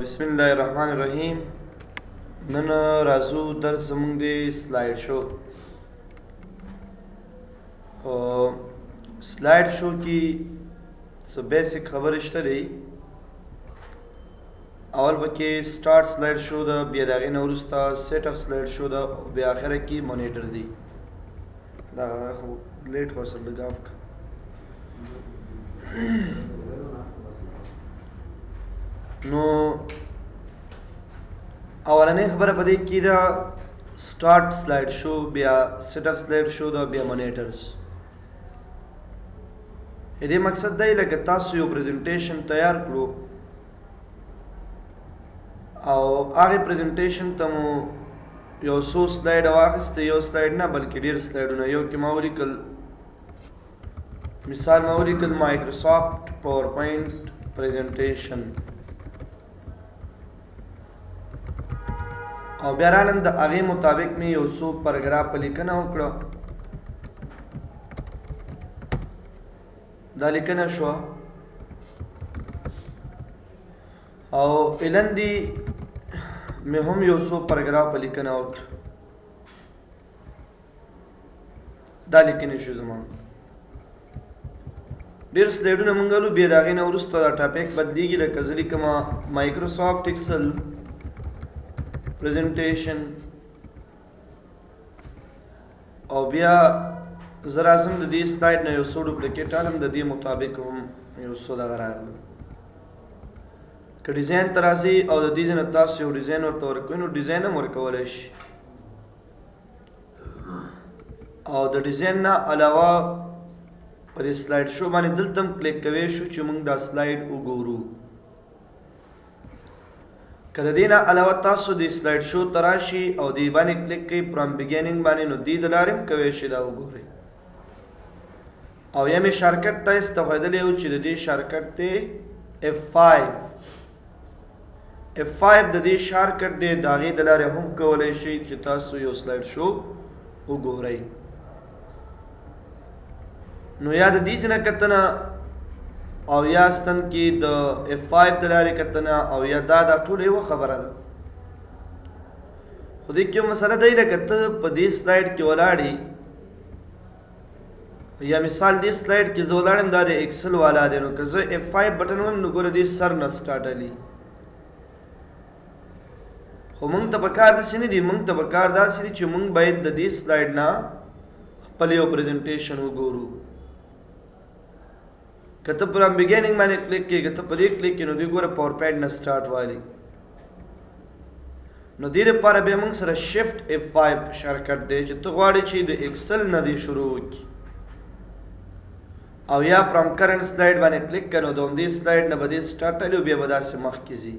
بسم الله الرحمن الرحیم. نن راځو درس زموږ د سلاید شو. سلاید شو کې څه بیسیک خبرې شته دی. اول پکې سٹارټ سلاید شو ده، بیا د هغې نه وروسته سیټ اپ سلاید شو ده، بیا اخره کې مونیټر دی. دا خو لیټ خو سره لږ اف کړه. نو اولنۍ خبره په دې کې ده سٹارټ سلاید شو، بیا سیټ اپ سلاید شو ده، بیا مونیټرز. دې مقصد دی لکه تاسو یو پریزنټیشن تیار کړو او هغې پریزنټیشن ته مو یو څو سلایډ واخیسته، یو سلایډ نه بلکې ډېر سلایډونه. یو کې ما ولیکل، مثال ما ولیکل مایکروسافټ پاور پوینټ پریزنټیشن، او بیا رالم د هغې مطابق مې یو څو پاراګراف په لیکنه وکړه. دا لیکنه شوه او الندې مې هم یو څو پاراګراف په لیکنه وکړه. دا لیکنې شو زما ډېر سلایډونه مونږ لرو. بیا د هغې نه وروسته دا ټاپک بدلېږي. لکه زه لیکمه مایکروسافټ ایکسل پریزنټیشن، او بیا زه راځم د دې سلایډ نه یو څو ډوپلیکیټ الم، د دې مطابق هم یو څو دغه راغلل. که ډیزاین ته راځئ او د دې ځای نه تاسو یو ډیزاین ورته ورکوئ نو ډیزاین هم ورکولی شي، او د ډیزاین نه علاوه په دې سلایډ شو باندې دلته هم کلیک کوی شو چې موږ دا سلایډ وګورو. که د دې نه علاوه تاسو د سلایډ شو ته راشي او دې باندې کلیک کوئ فرام بګیننګ باندې، نو دې د لارې هم کوی شي دا وګورئ. او یا مې شارکټ ته استفادلی و چې د دې شارکټ دی F5 د دې شارکټ دی، د هغې د لارې هم کولی شئ چې تاسو یو سلایډ شو وګورئ. نو یا د دې ځای نه کتنه او یا ستن کې د F5 د لارې کتنه او یا دا ټوله یوه خبره ده. خو دې کې یو مسله دی لکه ته په دې سلایډ کې ولاړې، یا مثال دې سلایډ کې زه ولاړم، دا د ایکسل والا دی، نو که زه F5 بټن وم نو ګوره دې سر نه سټارټ علي. خو موږ ته پکار داسې نه دي، موږ ته پکار داسې دي چې موږ باید د دې سلایډ نه خپل یو پریزنټیشن وګورو. که ته پر بګیننګ باندې کلیک کړې، که ته په دې کلیک کړې، نو دوی ګوره پاور پوینټ نه سټارټ والی. نو دې لپاره بیا موږ سره شفټ F5 شارکټ دی چې ته غواړې چې د ایکسل نه دې شروع وکړي، او یا فرام کرنټ سلایډ باندې کلیک کړه نو د همدې سلایډ نه به دې سټارټ علي او بیا به داسې مخکې ځي.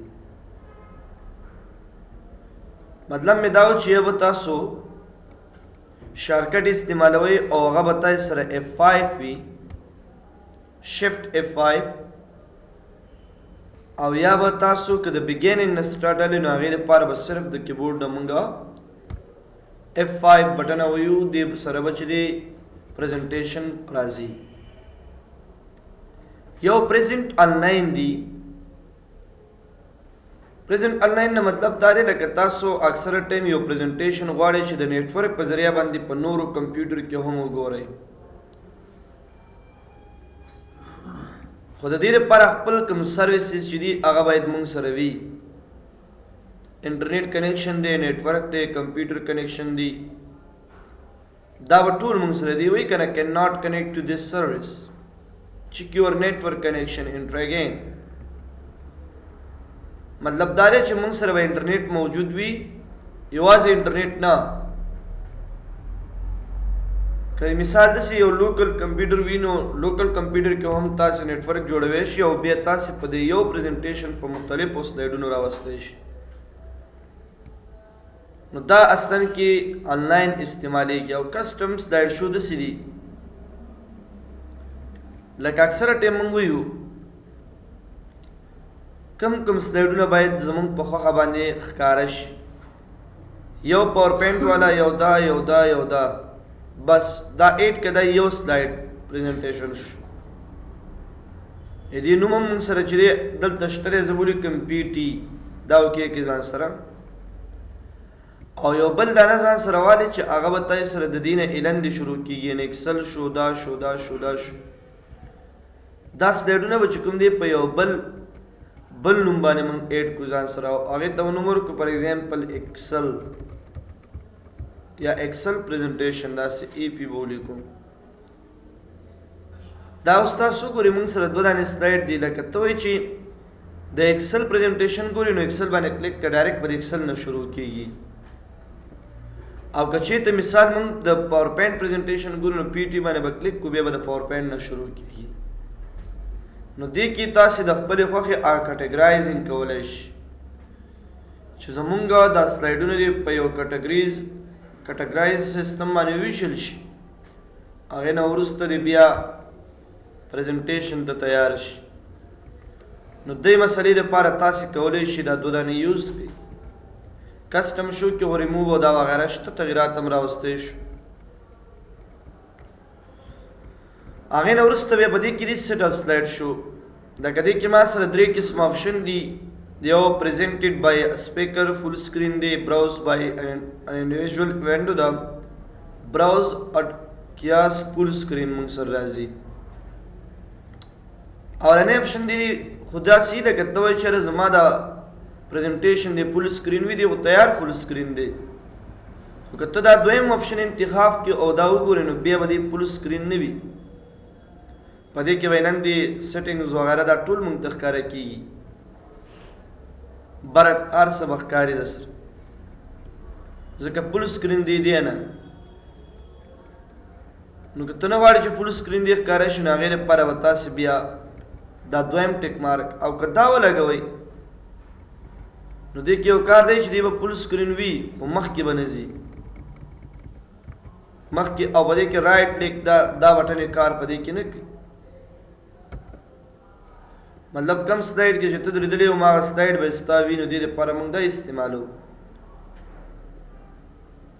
مطلب مې دا و چې یو به تاسو شارکټ استعمالوئ او هغه به تاسو سره F5 وي، شفټ F5، او یا به تاسو که د بګیننګ نه سټارټ علي نو هغې لپاره به صرف د کیبورډ نه مونږه F5 بټن ویو، دې سره به چې دی پریزنټیشن راځي. یو پریزنټ آنلاین دی. پریزنټ آنلاین نه مطلب دا دی لکه تاسو اکثره ټایم یو پریزنټیشن غواړئ چې د نیټورک په ذریعه باندې په نورو کمپیوټر کې هم وګورئ. خو د دې لپاره خپل کوم سروسز چې دي هغه باید موږ سره وي. انټرنیټ کنیکشن دی، نیټورک دی، کمپیوټر کنیکشن دی، دا به ټول موږ سره دی. وی کنه کین ناٹ کنیکټ ټو دس سروس، چیک یور نیټورک کنیکشن انټر اگین. مطلب دا دی چې موږ سره به انټرنیټ موجود وي، یوازې انټرنیټ نه. که مثال داسې یو لوکل کمپیوټر وي نو لوکل کمپیوټر کې هم تاسو نیټورک جوړوی شي او بیا تاسو په دې یو پریزنټیشن په مختلفو سلایډونو راوستی شي. نو دا اصلا کې آنلاین استعمالیږي. او کسټم سلایډ شو داسې دي لکه اکثره ټایم موږ وایو کم سلایډونه باید زموږ په خوښه باندې ښکاره شي. یو پاور پوینټ والا، یو دا یو دا یو دا، بس دا 8 کې دا یو سلایډ پریزنټیشن شو. دې نوم هم سره چې دلته شته زه ولیکم پی ټي دا وکې کې ځان سره او یو بل دانه ځان سره والی چې هغه به تاسو سره د دینه اعلان دي شروع کیږي یعنی اکسل شو دا شو دا شو دا شو دا سلیډونه به چې کوم دی په یو بل نوم باندې موږ ایډ کو ځان سره او هغې ته نوم ورکړو فار ایگزامپل ایکسل یا ایکسل پریزنټیشن داسې ای پی به ولیکو دا اوس تاسو ګورئ موږ سره دوه دانې سلایډ دي لکه ته وایې چې د ایکسل پریزنټیشن ګورئ نو ایکسل باندې کلیک کړه ډایرکټ به د ایکسل نه شروع کیږي او که چېرته مثال موږ د پاور پوینټ پریزنټیشن ګورو نو پی ټي باندې به کلیک کو بیا به د پاور پوینټ نه شروع کیږي نو دې کې تاسو د خپلې خوښې کټګرایزینګ کولی شي چې زمونږ دا سلایډونه دي په یو کټګرایز سیستم باندې ویشل شي هغې نه وروسته دې بیا پریزنټیشن ته تیار شي نو دې مسلې دپاره تاسې کولی شي دا دوه دانې یوز کړئ کسټم شو کې و ریموو او دا وغیره شته تغیرات هم راوستی شو هغې نه وروسته بیا په دې کې ریسیټ اف سلایډ شو لکه دې کې ما سره درې قسم آپشن دي یو پریزنټډ بای سپیکر فل سکرین دی براوز بای انډیویژوال وینډو دا براوز کیاس فل سکرین موږ سره راځي اولنی آپشن دی خو داسې لکه ته وایې چېرې زما دا پریزنټیشن دی فل سکرین وي دی خو تیار فل سکرین دی خو که ته دا دویم آپشن انتخاب کې او دا وګورې نو بیا به دې فل سکرین نه وي په دې کې به نن دې سیټینګز وغیره دا ټول موږ ته ښکاره کېږي بر هر څه به ښکاري در سره ځکه فل سکرین دی نه نو که ته نه غواړې چې فل سکرین دې ښکاره شي نو هغې لپاره به تاسې بیا دا دویم ټیک مارک او که دا ولګوئ نو دې کې یو کار دی چې دی به فل سکرین وي خو مخکې به نه ځي مخکې او په دې کې رایټ کلیک دا بټن کار په دې کې نه کوي مطلب کم سلایډ کې چې ته درېدلی وم هغه سلایډ به ستا وي نو دې دپاره موږ دا استعمالو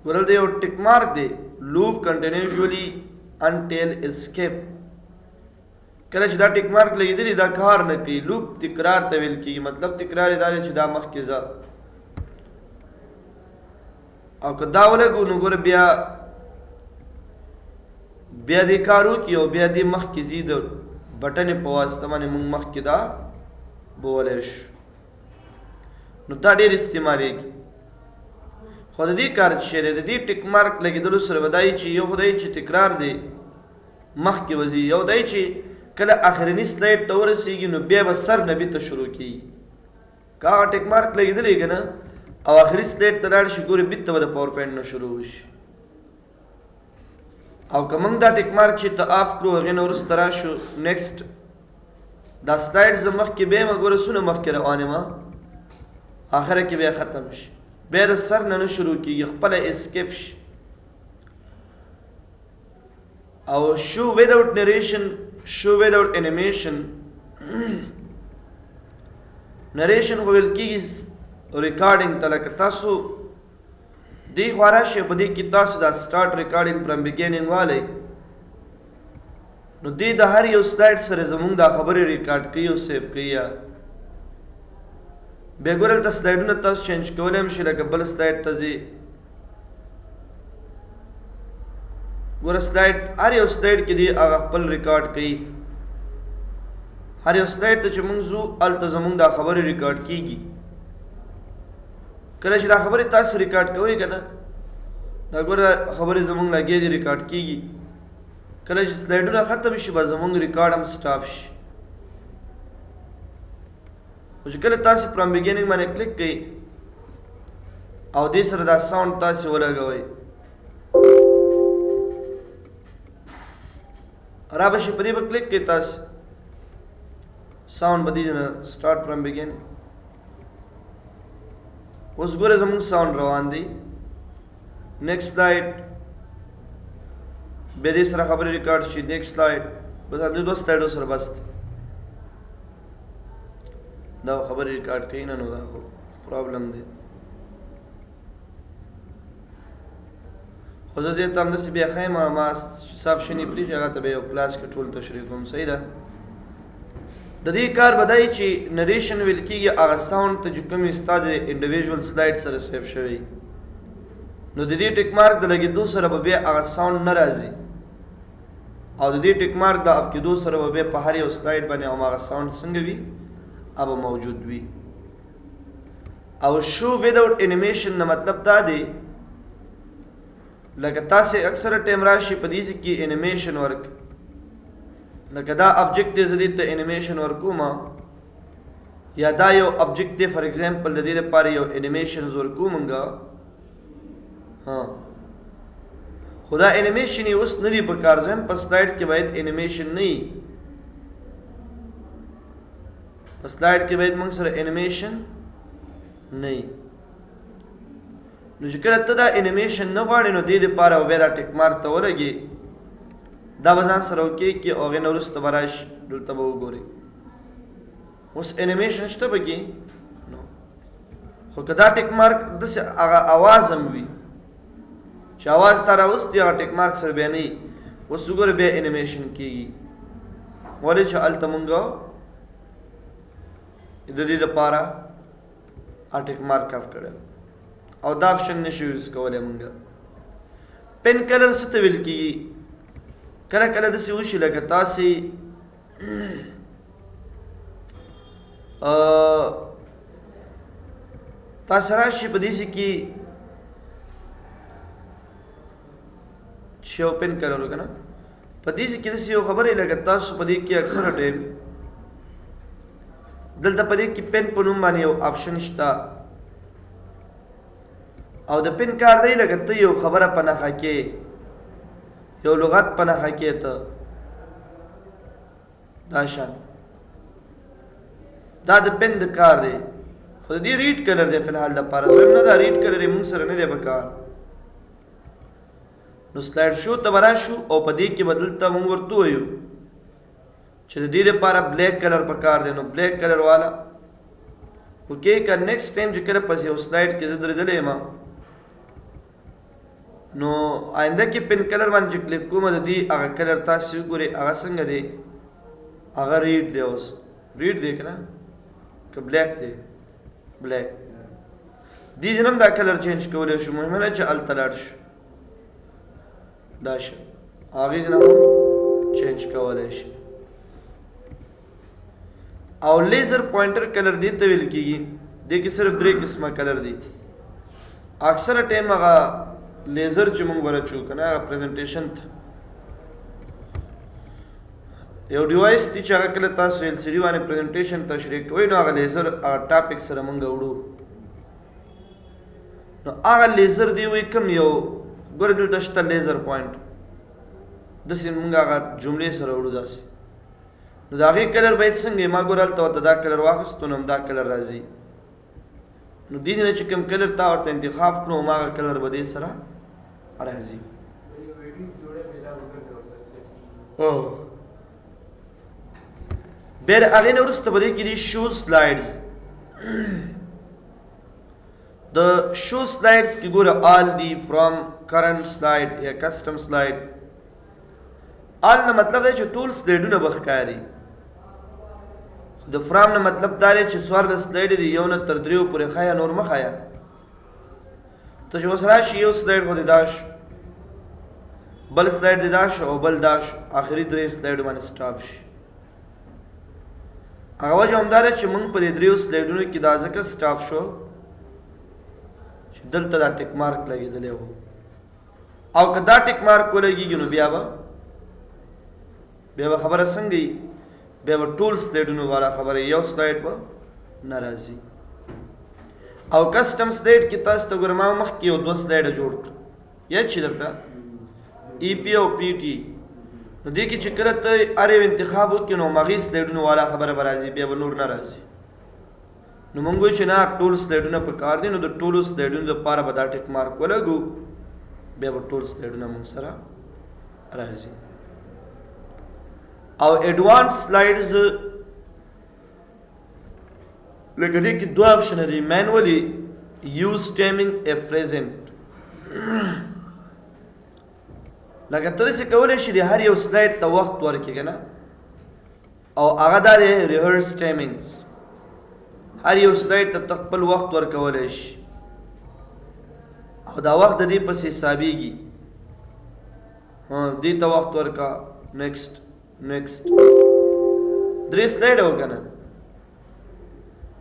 ګوره دې یو ټیک مارک دی لوپ کنټینیوژولي انټیل اسکیپ کله چې دا ټیک مارک لګېدلی دا کار نه کوي لوپ تکرار ته ویل کېږي مطلب تکرار یې دا دی چې دا مخکې ځه او که دا ولګو نو ګوره بیا دې کار وکړي او بیا دې مخکې ځي د بټنې په واسطه باندې موږ مخکې دا بولی شو نو دا ډېر استعمالیږي خو د دې کار چې دی د دې ټیک مارک لګېدلو سره به دا چې یو خو دی چې تکرار دی مخکې به ځي یو دی چې کله آخرني سلایډ ته ورسېږي نو بیا به سر نه بیرته شروع کېږي که هغه ټیک مارک لګېدلی که نه او آخري سلایډ ته لاړ شي ګورې بیرته به د پاور پوینټ نه شروع وشي او که موږ دا ټیک مارک چې ته آف کړو هغې نه وروسته راشو نیکسټ دا سلایډ زه مخکې بیا یم ګوره څونه مخکې روان یم آخره کې بیا ختم شي بیا د سر نه شروع کېږي خپله اسکیپ شي او شو وداوټ نریشن شو وداوټ انیمیشن نریشن خو ویل کېږي ریکارډینګ ته لکه تاسو دې خوا راشئ په دې کې تاسو دا سټارټ ریکارډینګ فرام بګیننګ والی نو دې د هر یو سلایډ سره زموږ دا خبرې ریکارډ کوي او سیف کوي بیا ګوره دلته سلایډونه تاسو چینج کولی هم شي لکه بل سلایډ ته ځي ګوره سلایډ هر یو سلایډ کې دی هغه خپل ریکارډ کوي هر یو سلایډ ته چې موږ ځو هلته زموږ دا خبرې ریکارډ کېږي کله چې دا خبرې تاسو ریکارډ کوئ که نه دا ګوره خبرې زموږ لګې دي ریکارډ کېږي کله چې سلایډونه ختم شي به زموږ ریکارډ هم سټاپ شي خو چې کله تاسو فرام بګیننګ باندې کلیک کوئ او دې سره دا ساوند تاسو ولګوئ را به شي په دې به کلیک کوئ تاسو ساوند به دې نه سټارټ فرام بګیننګ اوس ګوره زموږ ساوند روان دی نیکسټ سلایډ بیا دې سره خبرې ریکارډ شي نیکسټ سلایډ بس دې دوه سلایډو سره بس دا خبرې ریکارډ کوي نه نو دا پرابلم دی خو زه دې ته همداسې بیا ښیم ما صاف شنې پرېښي هغه ته به یو کلاس کې ټول تشریح کوم صحیح ده د دې کار بدای چې نریشن ویل کېږي هغه ساوند ته چې کوم ستا د انډیویژوال سلایډ سره سیف شوی نو د دې ټیک مارک د لګېدو سره به بیا هغه ساوند نه راځي او د دې ټیک مارک د اپ کېدو سره به بیا په هر یو سلایډ باندې هغه ساوند څنګه وي هغه موجود وي او شو وداوت انیمیشن نه مطلب دا دی لکه تاسې اکثره ټایم راشي په دې کې انیمیشن ورک لکه دا ابجیکټ دی زه دې ته انیمیشن ورکوم یا دا یو ابجیکټ دی فار ایگزامپل د دې لپاره یو انیمیشن ورکومږه خو دا انیمیشن یې اوس نه دی په کار ځم په سلایډ کې باید انیمیشن نه وي په سلایډ کې باید موږ سره انیمیشن نه وي نو چې کله ته دا انیمیشن نه غواړې نو دې دپاره بیا دا ټیک مارک ته ورږې دا به ځان سره وکې کې او هغې نه وروسته به راشي دلته به وګورئ اوس انیمیشن شته پکې نو خو که دا ټیک مارک داسې هغه اواز هم وي چې اواز تا راوستي هغه ټیک مارک سره بیا نه وي اوس وګوره بیا انیمیشن کېږي ولې چې هلته مونږ د دې دپاره ټیک مارک اف کړی او دا آپشن نشو یوز کولی مونږ پین کلر څه ته ویل کېږي کله کله داسې وشي لکه تاسې تاسې راشي په دې کې چې یو پین کلر وکړه نه په دې کې داسې یو خبرې لکه تاسو په دې کې اکثره ټایم دلته په دې کې پین په نوم باندې یو آپشن شته او د پین کار دی لکه ته یو خبره په نښه کې یو لغت په نښه کې ته دا شان دا د پین د کار دی خو د دې ریډ کلر دی فی الحال دپاره دویم نه دا ریډ کلر یې مونږ سره نه دی په کار نو سلایډ شو ته به راشو او په دې کې به دلته مونږ ورته ووایو چې د دې دپاره بلیک کلر په کار دی نو بلیک کلر والا اوکې که نیکسټ ټایم چې کله پس یو سلایډ کې زه درېدلی یم نو آینده کې پین کلر باندې چې کلیک کوم د دې هغه کلر تاسې وګورئ هغه څنګه دی هغه ریډ دی اوس ریډ دی که نه که بلیک دی بلیک دې ځنه هم دا کلر چینج کولی شو مهمه نه چې هلته لاړ شو دا شه هغې ځنه هم چینج کولی شي او لیزر پوینټر کلر دې ته ویل کېږي دې کې صرف درې قسمه کلر دي اکثره ټایم هغه لیزر چې موږ ورچو که نه هغه پریزنټیشن ته یو ډیوایس دی چې هغه کله تاسو ایل سی ډي باندې پریزنټیشن تشریح کوئ نو هغه لیزر هغه ټاپک سره موږ وړو نو هغه لیزر دی وایي کوم یو ګوره دلته شته لیزر پوینټ داسې موږ هغه جملې سره وړو داسې نو د هغې کلر باید څنګه ما ګوره هلته ورته دا کلر واخیستو نو هم دا کلر راځي نو دې نه چې کوم کلر تا ورته انتخاب کړو هماغه کلر به دې سره راځي بیا د هغې نه وروسته به دې کې دي شو سلایډز د شو سلایډز کې ګوره آل دی فرام کرنٹ سلایډ یا کسټم سلایډ آل نه مطلب دی چې ټول سلایډونه به ښکاري د فرام نه مطلب دا دی چې څوارلس سلایډ دي یو نه تر دریو پورې ښایه نور مه ښایه ته چې اوس راشي یو سلایډ خو دې دا شو بل سلایډ دې دا شو او بل دا شو آخري درې سلایډو باندې سټاپ شي هغه وجه همدا ده چې موږ په دې دریو سلایډونو کې دا ځکه سټاپ شو چې دلته دا ټیک مارک لګېدلی و او که دا ټیک مارک ولګېږي نو بیا به خبره څنګه وي بیا به ټول سلایډونو والا خبره یو سلایډ به نه راځي او کسټم سلایډ کې تاسو ته ګوره ما مخکې یو دوه سلایډه جوړ کړه یاد شي درته ای پی او پی ټي نو دې کې چې کله ته هر یو انتخاب وکړې نو هماغې سلایډونو والا خبره به راځي بیا به نور نه راځي نو مونږ وایو چې نه ټول سلایډونه په کار دي نو د ټولو سلایډونو دپاره به دا ټیک مارک ولګو بیا به ټول سلایډونه مونږ سره راځي او ایڈوانس سلایډز لکه دې کې دوه آپشن دي مینولی یوز ټایمینګ ا پریزنټ لکه ته داسې کولی شي د هر یو سلایډ ته وخت ورکړې که نه او هغه دا دی ریهرس ټایمینګز. هر یو سلایډ ته خپل وخت ورکولی شي او دا وخت د دې پسې حسابېږي. دې ته وخت ورکا، نیکسټ نیکسټ. 3 سلایډ و که نه،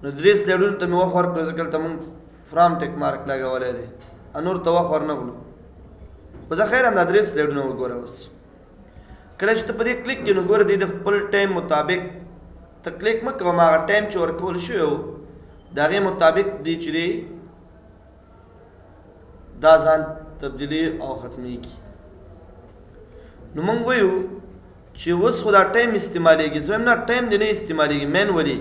نو 3 سلایډونو ته مې وخت ورکړو، ځکه هلته مونږ فرام ټیک مارک لګولی دی، نور ته وخت ورنه کړو. خو زه خیر هم دا 3 سلایډونه وګوره. اوس کله چې ته په دې کلیک کړې نو ګوره دې د خپل ټایم مطابق ته کلیک مه کوه، هغه ټایم چې ورکول شوی و د هغې مطابق دی چې دی دا ځان تبدیلي او ختمیږي. نو موږ وایو چې اوس خو دا ټایم استعمالیږي، زه وایم نه ټایم دې نه استعمالیږي، مینولي.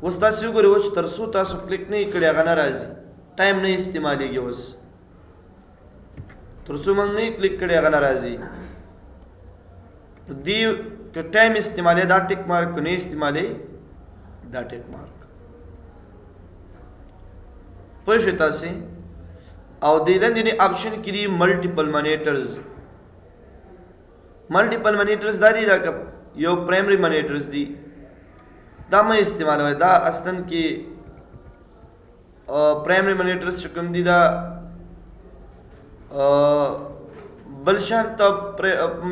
اوس تاسې وګورئ، اوس تر څو تاسو کلیک نه یې کړی هغه نه راځي، ټایم نه استعمالیږي. اوس تر څو موږ نه یې کلیک کړی هغه نه راځي. دی که ټایم استعمالی دا ټیک مارک، که نه استعمالی دا ټیک مارک. پوه شوئ تاسې؟ او دې لاندې نه آپشن کې دي ملټیپل منیټرز. ملټیپل منیټرز دا دي لکه یو پرایمري منیټرز دي، دا مه استعمالوئ. دا اصلا کې پرایمري منیټرز چې کوم دي دا بل شان ته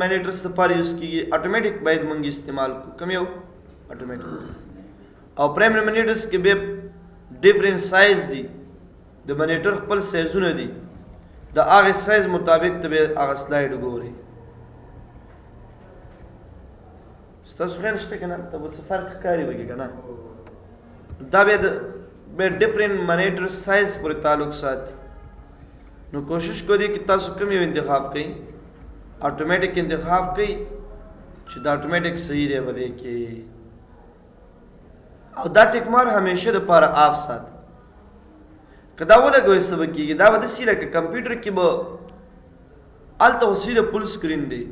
منیټرز لپاره یوز کېږي. اټومیټک باید موږ استعمال کړو. کوم یو؟ اټومیټک. او پرایمري منیټرز کې بیا ډیفرنٹ سایز دي، د منیټر خپل سایزونه دي، د هغې سایز مطابق ته بیا هغه سلایډ ګورئ. ستاسو خیال شته که نه؟ ته به څه فرق ښکاري پکې که نه؟ دا بیا د ډیفرنٹ منیټر سایز پورې تعلق ساتي. نو کوشش کوئ کہ تاسو کوم یو انتخاب کړئ، اټومیټک انتخاب کړئ چې دا اټومیټک صحیح دی به دی کې. او دا ټیک مار همیشه دپاره آف ساتئ. که دا ولګوئ څه به کېږي، دا به داسې لکه کمپیوټر کې به هلته خو سیده فل سکرین دی،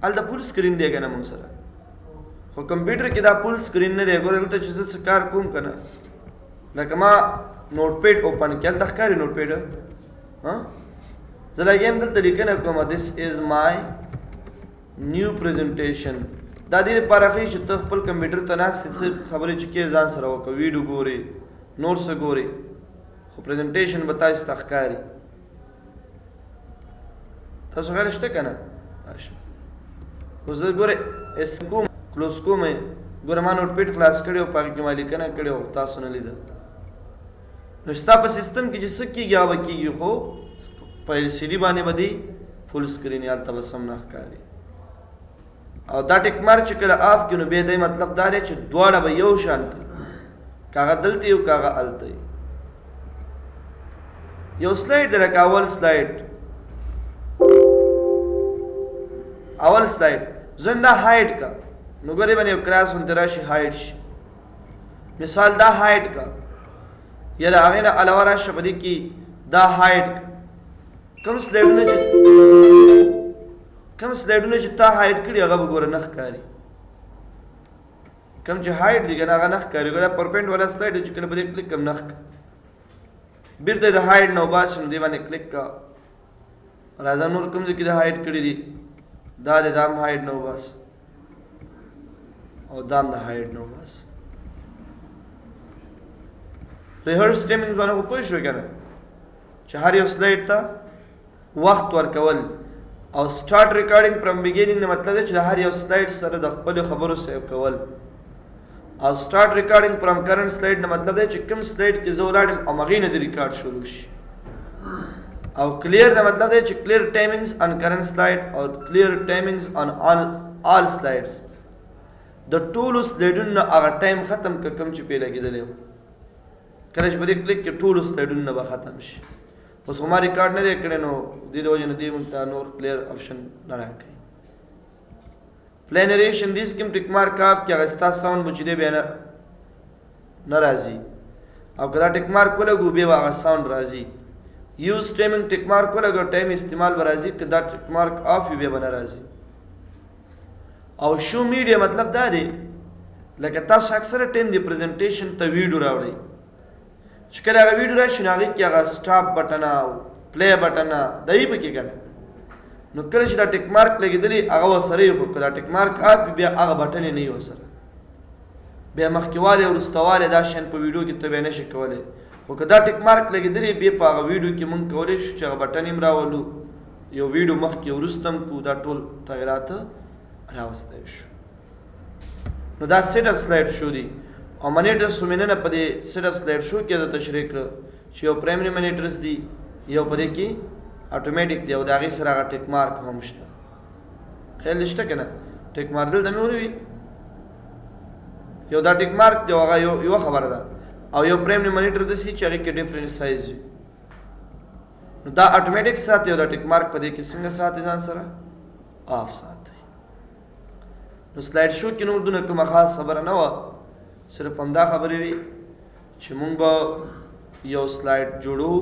هلته فل سکرین دی که نه موږ سره، خو کمپیوټر کې دا فل سکرین نه دی. ګوره دلته چې زه څه کار کوم که نه، لکه ما نوټ پیډ اوپن کړ، هلته ښکاري نوټ پیډ، زه لګیا یم دلته لیکنه کوم دس از مای نیو پریزنټیشن. دا دې لپاره ښایي چې ته خپل کمپیوټر ته ناست یې، څه خبرې چې کې ځان سره وکړه، ویډیو ګورې، نور څه ګورې، خو پریزنټیشن به تاسې ته ښکاري. تاسو خیال شته که نه؟ خو زه ګوره اس کوم کلوز کوم، ګوره ما نوټ پیډ خلاص کړی او په هغې کې ما لیکنه کړې او تاسو نه لیده. نو ستا په سیستم کې چې څه کېږي هغه به کېږي، خو په ایل سی ډي باندې به دی فل سکرین هلته به سم نه ښکاري. او دا ټیک مارک چې کله آف کړي نو بیا دی مطلب دا دی چې دواړه به یو شان دي، که هغه دلته یو که هغه هلته یي. یو سلایډ دی لکه اول سلایډ، اول سلایډ زه دا هایډ کا، نو ګورې باندې یو کراس ورته راشي هایډ شي. مثال دا هایډ کا، یا د هغې نه علاوه راشه په دې کې دا هایډ. کوم سلایډونه چې تا هایډ کړي هغه به ګوره نه ښکاري، کوم چې هایډ دي که نه هغه نه ښکاري. دا پرپینټ والا سلایډ چې کله په دې کلیک کوم نه ښکاري. بېرته د هایډ نه وباسي نو دې باندې کلیک کا، راځه نور کوم ځای کې د هایډ کړي دي دا دی، دا هم هایډ نه وباسه او دا هم د هایډ نه وباسه. ریهرس ټایمینګ باندې خو پوه شوئ که نه، چې هر یو سلایډ ته وخت ورکول. او سټارټ ریکارډینګ فرام بګینینګ نه مطلب دی چې د هر یو سلایډ سره د خپلو خبرو سیو کول. او سټارټ ریکارډینګ فرام کرنټ سلایډ نه مطلب دی چې کوم سلایډ کې زه ولاړ یم او هغې نه د ریکارډ شروع شي. او کلیر نه مطلب دی چې کلیر ټایمینګز آن کرنټ سلایډ او کلیر ټایمینګز آن آل سلایډز. د ټولو سلایډونو نه هغه ټایم ختم که کوم چې پې لګېدلی و، کله چې په دې کلیک کې ټولو سلایډونو نه به ختم شي. اوس خو ما ریکارډ نه دی کړی نو دې د وجې نه دې موږ ته نور کلیر آپشن نه راکوي. پلی نریشن دې کې هم ټیک مارک آف کړي، هغه ستا ساوند به چې دی بیا نه راځي. او که دا ټیک مارک ولګو بیا به هغه ساوند راځي. یوز ټایمینګ ټیک مارک ولګو ټایم استعمال به راځي، که دا ټیک مارک آف وي بیا به نه راځي. او شو میډیا مطلب دا دی لکه تاسو اکثره ټایم د پریزنټیشن ته ویډیو راوړئ، چې کله هغه ویډیو راشي نو هغې کې هغه سټاپ بټن او پلی بټن دی پکې که نه، نو کله چې دا ټیک مارک لګېدلی هغه ورسره یې خو که دا ټیک مارک آت بیا هغه بټن یې نه وي ورسره بیا مخکېوالی او وروستوالی دا شیان په ویډیو کې ته بیا نه شي کولی خو که دا ټیک مارک لګېدلی بیا په هغه ویډیو کې مونږ کولی شو چې هغه بټن یې هم راولو یو ویډیو مخکې وروسته هم کړو دا ټول تغیرات راوستی شو نو دا سیټ اپ سلایډ شو دی او منیټرس خو مې نن په دې سیټ اپ سلایډ شو کې دا تشریح کړه چې یو پرایمري منیټرس دی یو په دې کې اټومیټیک دی او د هغې سره هغه ټیک مارک هم شته خیال دې شته که نه ټیک مارک دلته مې ونوي یو دا ټیک مارک دی هغه یوه خبره ده او یو پرایمري منیټر داسې چې هغې کې ډفرنٹ سایز وي نو دا اټومیټیک ساتي او دا ټیک مارک په دې کې څنګه ساتي ځان سره آف ساتي نو سلایډ شو کې نور دونه کومه خاص خبره نه وه صرف همدا خبرې وي چې مونږ به یو سلایډ جوړو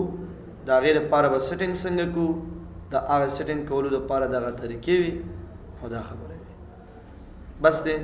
د هغې لپاره به سیټینګ څنګه کوو د هغه سیټینګ کولو لپاره دغه طریقې وي او دا خبرې وي بس دی